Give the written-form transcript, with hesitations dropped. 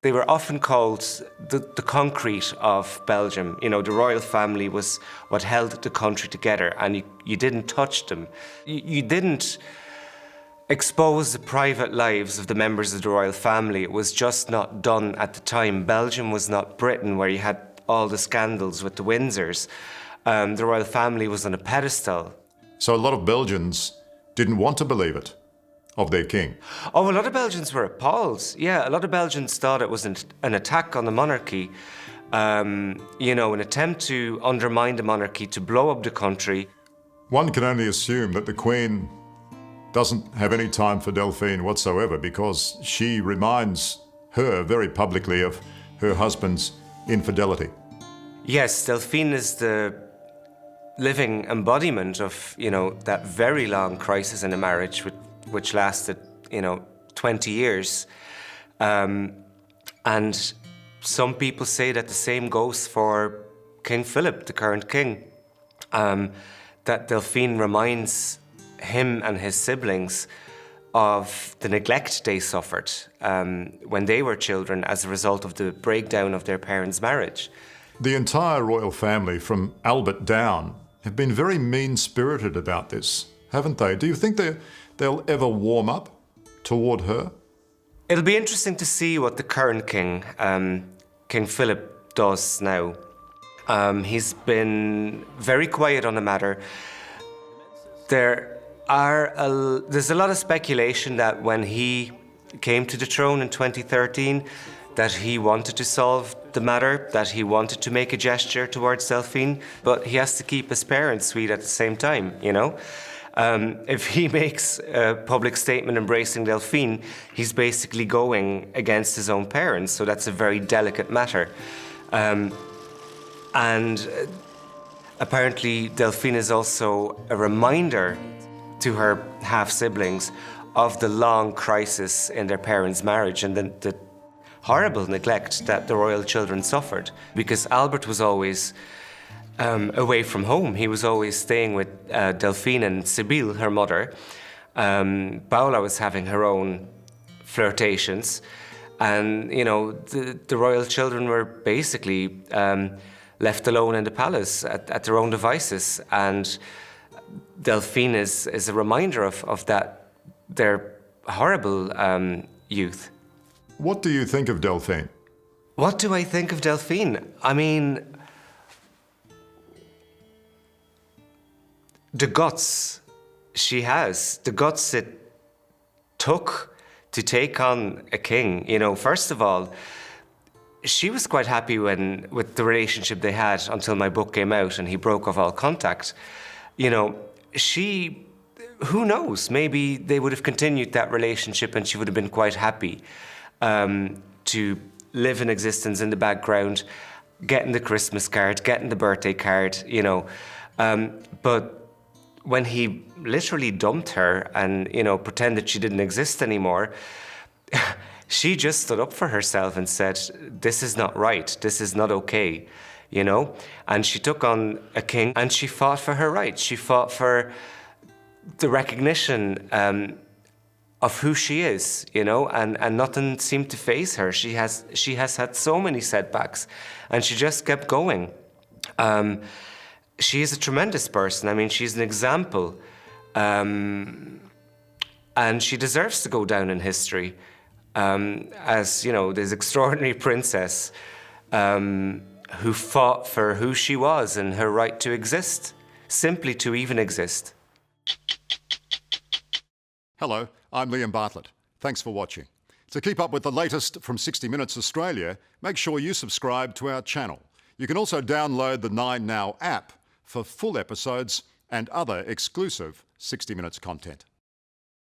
They were often called the concrete of Belgium. You know, the royal family was what held the country together, and you didn't touch them. You didn't expose the private lives of the members of the royal family. It was just not done at the time. Belgium was not Britain, where you had all the scandals with the Windsors. The royal family was on a pedestal. So a lot of Belgians didn't want to believe it of their king. Oh, a lot of Belgians were appalled. Yeah, a lot of Belgians thought it was an attack on the monarchy, you know, an attempt to undermine the monarchy, to blow up the country. One can only assume that the Queen doesn't have any time for Delphine whatsoever, because she reminds her very publicly of her husband's infidelity. Yes, Delphine is the living embodiment of, you know, that very long crisis in a marriage which lasted, you know, 20 years. And some people say that the same goes for King Philip, the current king, that Delphine reminds him and his siblings of the neglect they suffered when they were children as a result of the breakdown of their parents' marriage. The entire royal family, from Albert down, have been very mean-spirited about this, haven't they? Do you think they'll ever warm up toward her? It'll be interesting to see what the current king, King Philip, does now. He's been very quiet on the matter. There's a lot of speculation that when he came to the throne in 2013, that he wanted to solve the matter, that he wanted to make a gesture towards Delphine, but he has to keep his parents sweet at the same time, you know? If he makes a public statement embracing Delphine, he's basically going against his own parents, so that's a very delicate matter. And apparently Delphine is also a reminder to her half-siblings of the long crisis in their parents' marriage and the horrible neglect that the royal children suffered, because Albert was always away from home. He was always staying with Delphine and Sibylle, her mother. Paola was having her own flirtations, and you know the royal children were basically left alone in the palace at their own devices. And Delphine is a reminder of that, their horrible youth. What do you think of Delphine? What do I think of Delphine? I mean, the guts she has, the guts it took to take on a king. You know, first of all, she was quite happy with the relationship they had until my book came out and he broke off all contact. You know, who knows, maybe they would have continued that relationship and she would have been quite happy to live in existence in the background, getting the Christmas card, getting the birthday card, you know. But when he literally dumped her and, you know, pretended she didn't exist anymore, she just stood up for herself and said, this is not right, this is not okay, you know? And she took on a king and she fought for her rights. She fought for the recognition of who she is, you know, and nothing seemed to faze her. She has had so many setbacks and she just kept going. She is a tremendous person. I mean, she's an example. And she deserves to go down in history as, you know, this extraordinary princess who fought for who she was and her right to exist, simply to even exist. Hello, I'm Liam Bartlett. Thanks for watching. To keep up with the latest from 60 Minutes Australia, make sure you subscribe to our channel. You can also download the 9Now app for full episodes and other exclusive 60 Minutes content.